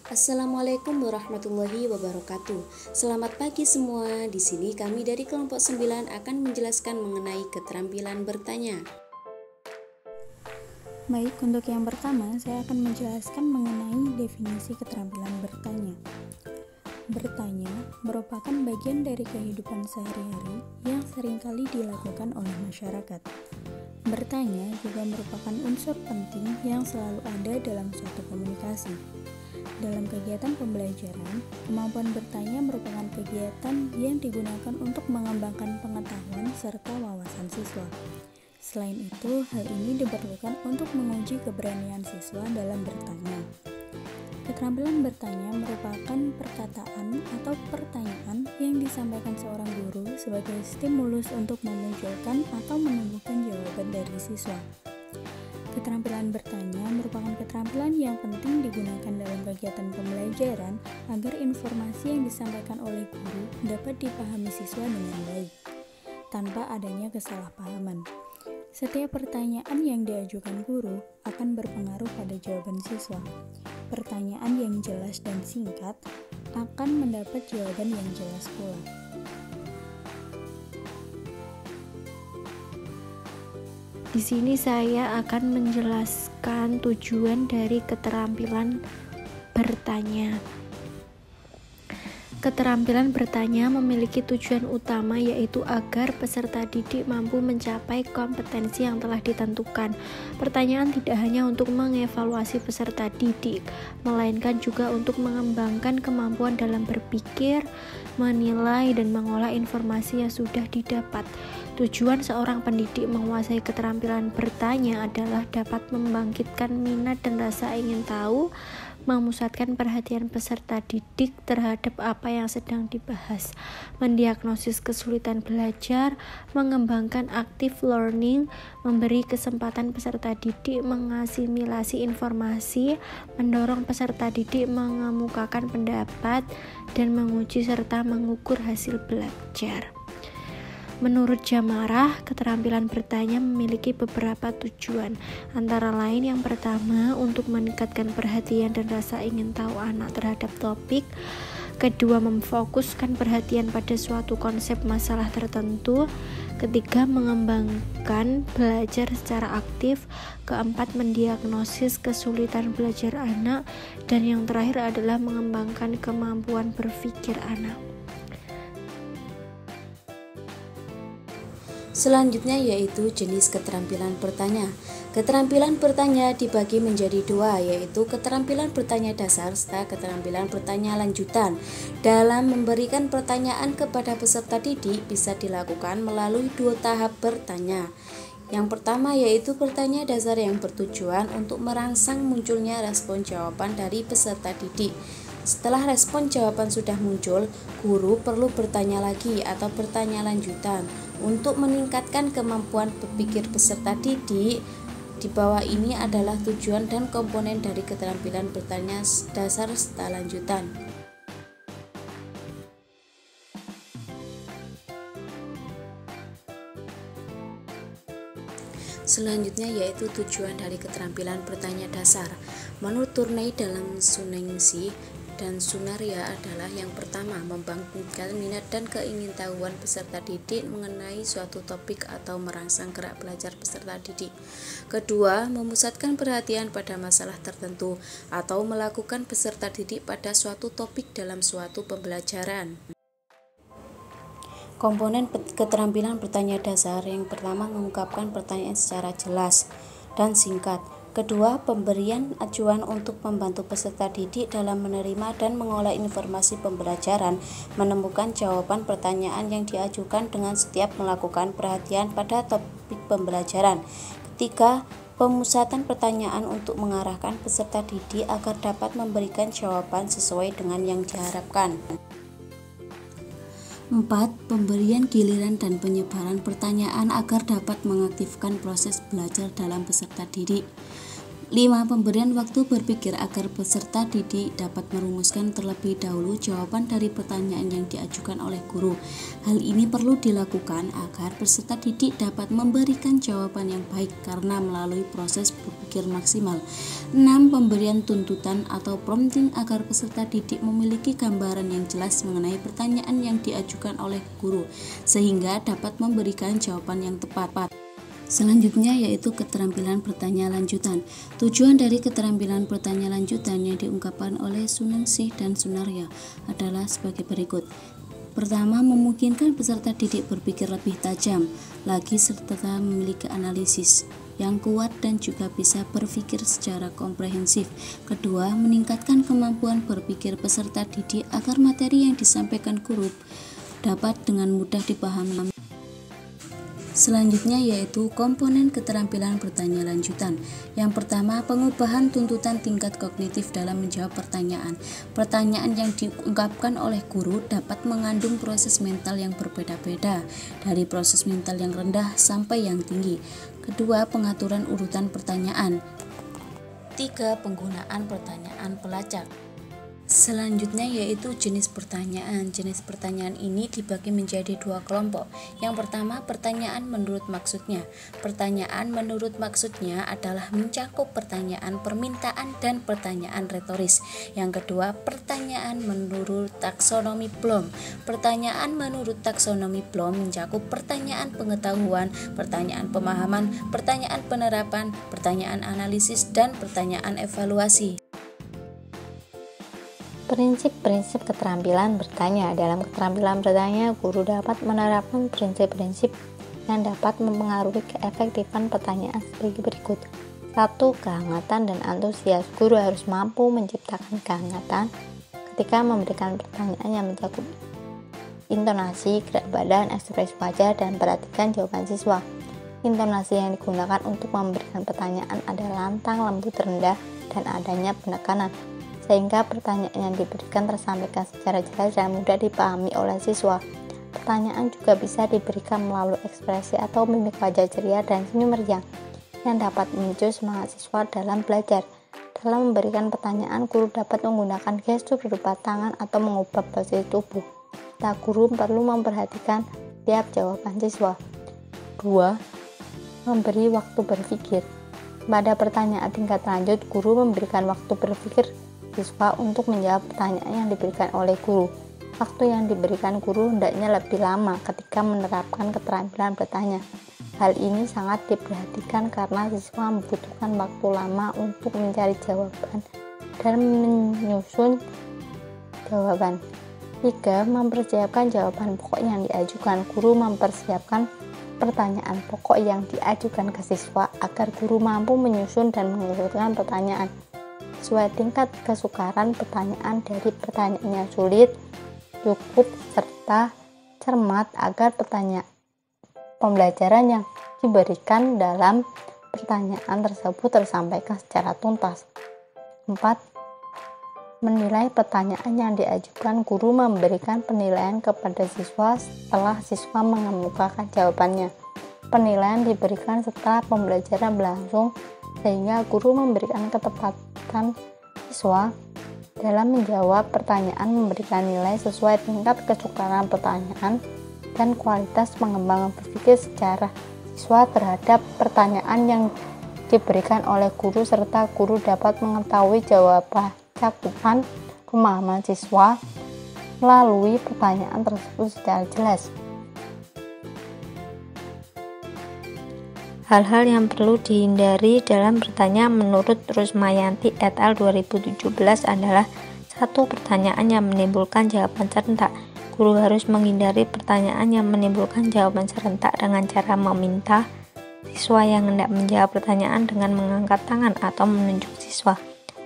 Assalamualaikum warahmatullahi wabarakatuh. Selamat pagi semua. Di sini kami dari kelompok 9 akan menjelaskan mengenai keterampilan bertanya. Baik, untuk yang pertama saya akan menjelaskan mengenai definisi keterampilan bertanya. Bertanya merupakan bagian dari kehidupan sehari-hari yang seringkali dilakukan oleh masyarakat. Bertanya juga merupakan unsur penting yang selalu ada dalam suatu komunikasi. Dalam kegiatan pembelajaran, kemampuan bertanya merupakan kegiatan yang digunakan untuk mengembangkan pengetahuan serta wawasan siswa. Selain itu, hal ini diperlukan untuk menguji keberanian siswa dalam bertanya. Keterampilan bertanya merupakan perkataan atau pertanyaan yang disampaikan seorang guru sebagai stimulus untuk memunculkan atau menumbuhkan jawaban dari siswa. Keterampilan bertanya merupakan keterampilan yang penting digunakan dalam kegiatan pembelajaran agar informasi yang disampaikan oleh guru dapat dipahami siswa dengan baik, tanpa adanya kesalahpahaman. Setiap pertanyaan yang diajukan guru akan berpengaruh pada jawaban siswa. Pertanyaan yang jelas dan singkat akan mendapat jawaban yang jelas pula. Di sini saya akan menjelaskan tujuan dari keterampilan bertanya. Keterampilan bertanya memiliki tujuan utama, yaitu agar peserta didik mampu mencapai kompetensi yang telah ditentukan. Pertanyaan tidak hanya untuk mengevaluasi peserta didik, melainkan juga untuk mengembangkan kemampuan dalam berpikir, menilai, dan mengolah informasi yang sudah didapat. Tujuan seorang pendidik menguasai keterampilan bertanya adalah dapat membangkitkan minat dan rasa ingin tahu, memusatkan perhatian peserta didik terhadap apa yang sedang dibahas, mendiagnosis kesulitan belajar, mengembangkan active learning, memberi kesempatan peserta didik mengasimilasi informasi, mendorong peserta didik mengemukakan pendapat, dan menguji serta mengukur hasil belajar. Menurut Jamarah, keterampilan bertanya memiliki beberapa tujuan, antara lain yang pertama untuk meningkatkan perhatian dan rasa ingin tahu anak terhadap topik, kedua memfokuskan perhatian pada suatu konsep masalah tertentu, ketiga mengembangkan belajar secara aktif, keempat mendiagnosis kesulitan belajar anak, dan yang terakhir adalah mengembangkan kemampuan berpikir anak. Selanjutnya yaitu jenis keterampilan bertanya. Keterampilan bertanya dibagi menjadi dua, yaitu keterampilan bertanya dasar serta keterampilan bertanya lanjutan. Dalam memberikan pertanyaan kepada peserta didik bisa dilakukan melalui dua tahap bertanya. Yang pertama yaitu bertanya dasar yang bertujuan untuk merangsang munculnya respon jawaban dari peserta didik. Setelah respon jawaban sudah muncul, guru perlu bertanya lagi atau bertanya lanjutan untuk meningkatkan kemampuan berpikir peserta didik. Di bawah ini adalah tujuan dan komponen dari keterampilan bertanya dasar serta lanjutan. Selanjutnya yaitu tujuan dari keterampilan bertanya dasar. Menurut Turney dalam Suningsih dan Sunaria adalah yang pertama, membangkitkan minat dan keingintahuan peserta didik mengenai suatu topik atau merangsang gerak belajar peserta didik. Kedua, memusatkan perhatian pada masalah tertentu atau melakukan peserta didik pada suatu topik dalam suatu pembelajaran. Komponen keterampilan bertanya dasar yang pertama mengungkapkan pertanyaan secara jelas dan singkat. Kedua, pemberian acuan untuk membantu peserta didik dalam menerima dan mengolah informasi pembelajaran, menemukan jawaban pertanyaan yang diajukan dengan setiap melakukan perhatian pada topik pembelajaran. Ketiga, pemusatan pertanyaan untuk mengarahkan peserta didik agar dapat memberikan jawaban sesuai dengan yang diharapkan. 4. Pemberian giliran dan penyebaran pertanyaan agar dapat mengaktifkan proses belajar dalam peserta didik. 5. Pemberian waktu berpikir agar peserta didik dapat merumuskan terlebih dahulu jawaban dari pertanyaan yang diajukan oleh guru. Hal ini perlu dilakukan agar peserta didik dapat memberikan jawaban yang baik karena melalui proses berpikir maksimal. 6. Pemberian tuntutan atau prompting agar peserta didik memiliki gambaran yang jelas mengenai pertanyaan yang diajukan oleh guru sehingga dapat memberikan jawaban yang tepat. Selanjutnya yaitu keterampilan bertanya lanjutan. Tujuan dari keterampilan bertanya lanjutan yang diungkapkan oleh Sunangsih dan Sunarya adalah sebagai berikut. Pertama, memungkinkan peserta didik berpikir lebih tajam lagi serta memiliki analisis yang kuat dan juga bisa berpikir secara komprehensif. Kedua, meningkatkan kemampuan berpikir peserta didik agar materi yang disampaikan guru dapat dengan mudah dipahami. Selanjutnya yaitu komponen keterampilan bertanya lanjutan. Yang pertama, pengubahan tuntutan tingkat kognitif dalam menjawab pertanyaan. Pertanyaan yang diungkapkan oleh guru dapat mengandung proses mental yang berbeda-beda, dari proses mental yang rendah sampai yang tinggi. Kedua, pengaturan urutan pertanyaan. 3. Penggunaan pertanyaan pelacak. Selanjutnya yaitu jenis pertanyaan. Jenis pertanyaan ini dibagi menjadi dua kelompok. Yang pertama, pertanyaan menurut maksudnya. Pertanyaan menurut maksudnya adalah mencakup pertanyaan permintaan dan pertanyaan retoris. Yang kedua, pertanyaan menurut taksonomi Bloom. Pertanyaan menurut taksonomi Bloom mencakup pertanyaan pengetahuan, pertanyaan pemahaman, pertanyaan penerapan, pertanyaan analisis, dan pertanyaan evaluasi. Prinsip-prinsip keterampilan bertanya. Dalam keterampilan bertanya, guru dapat menerapkan prinsip-prinsip yang dapat mempengaruhi keefektifan pertanyaan sebagai berikut. 1. Kehangatan dan antusias. Guru harus mampu menciptakan kehangatan ketika memberikan pertanyaan yang mencakup intonasi, gerak badan, ekspresi wajah, dan perhatikan jawaban siswa. Intonasi yang digunakan untuk memberikan pertanyaan adalah lantang, lembut, rendah, dan adanya penekanan, sehingga pertanyaan yang diberikan tersampaikan secara jelas dan mudah dipahami oleh siswa. Pertanyaan juga bisa diberikan melalui ekspresi atau mimik wajah ceria dan senyum meriang yang dapat memicu semangat siswa dalam belajar. Dalam memberikan pertanyaan, guru dapat menggunakan gestur berupa tangan atau mengubah posisi tubuh. Guru perlu memperhatikan tiap jawaban siswa. 2. Memberi waktu berpikir. Pada pertanyaan tingkat lanjut, guru memberikan waktu berpikir siswa untuk menjawab pertanyaan yang diberikan oleh guru. Waktu yang diberikan guru hendaknya lebih lama ketika menerapkan keterampilan bertanya. Hal ini sangat diperhatikan karena siswa membutuhkan waktu lama untuk mencari jawaban dan menyusun jawaban. 3. Mempersiapkan jawaban pokok yang diajukan. Guru mempersiapkan pertanyaan pokok yang diajukan ke siswa agar guru mampu menyusun dan mengurutkan pertanyaan sesuai tingkat kesukaran pertanyaan, dari pertanyaan yang sulit, cukup, serta cermat agar pembelajaran yang diberikan dalam pertanyaan tersebut tersampaikan secara tuntas. 4. Menilai pertanyaan yang diajukan. Guru memberikan penilaian kepada siswa setelah siswa mengemukakan jawabannya. Penilaian diberikan setelah pembelajaran berlangsung sehingga guru memberikan ketepatan siswa dalam menjawab pertanyaan, memberikan nilai sesuai tingkat kesukaran pertanyaan dan kualitas pengembangan berpikir secara siswa terhadap pertanyaan yang diberikan oleh guru, serta guru dapat mengetahui jawaban cakupan pemahaman siswa melalui pertanyaan tersebut secara jelas. Hal-hal yang perlu dihindari dalam bertanya menurut Rusmayanti et al. 2017 adalah 1. Pertanyaan yang menimbulkan jawaban serentak. Guru harus menghindari pertanyaan yang menimbulkan jawaban serentak dengan cara meminta siswa yang hendak menjawab pertanyaan dengan mengangkat tangan atau menunjuk siswa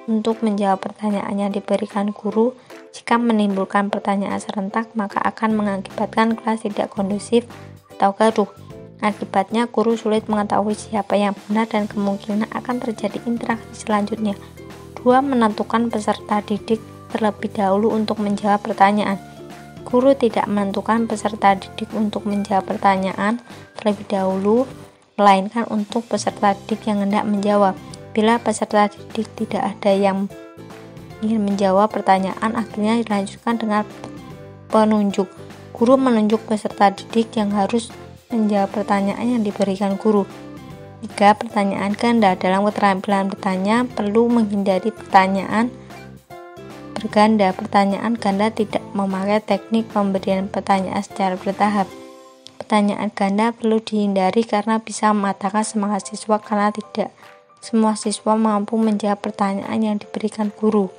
untuk menjawab pertanyaan yang diberikan guru. Jika menimbulkan pertanyaan serentak, maka akan mengakibatkan kelas tidak kondusif atau gaduh. Akibatnya, guru sulit mengetahui siapa yang benar dan kemungkinan akan terjadi interaksi selanjutnya. 2. Menentukan peserta didik terlebih dahulu untuk menjawab pertanyaan. Guru tidak menentukan peserta didik untuk menjawab pertanyaan terlebih dahulu, melainkan untuk peserta didik yang hendak menjawab. Bila peserta didik tidak ada yang ingin menjawab pertanyaan, akhirnya dilanjutkan dengan penunjuk. Guru menunjuk peserta didik yang harus menjawab pertanyaan yang diberikan guru. 3. Pertanyaan ganda. Dalam keterampilan bertanya, perlu menghindari pertanyaan berganda. Pertanyaan ganda tidak memakai teknik pemberian pertanyaan secara bertahap. Pertanyaan ganda perlu dihindari karena bisa mematahkan semangat siswa karena tidak semua siswa mampu menjawab pertanyaan yang diberikan guru.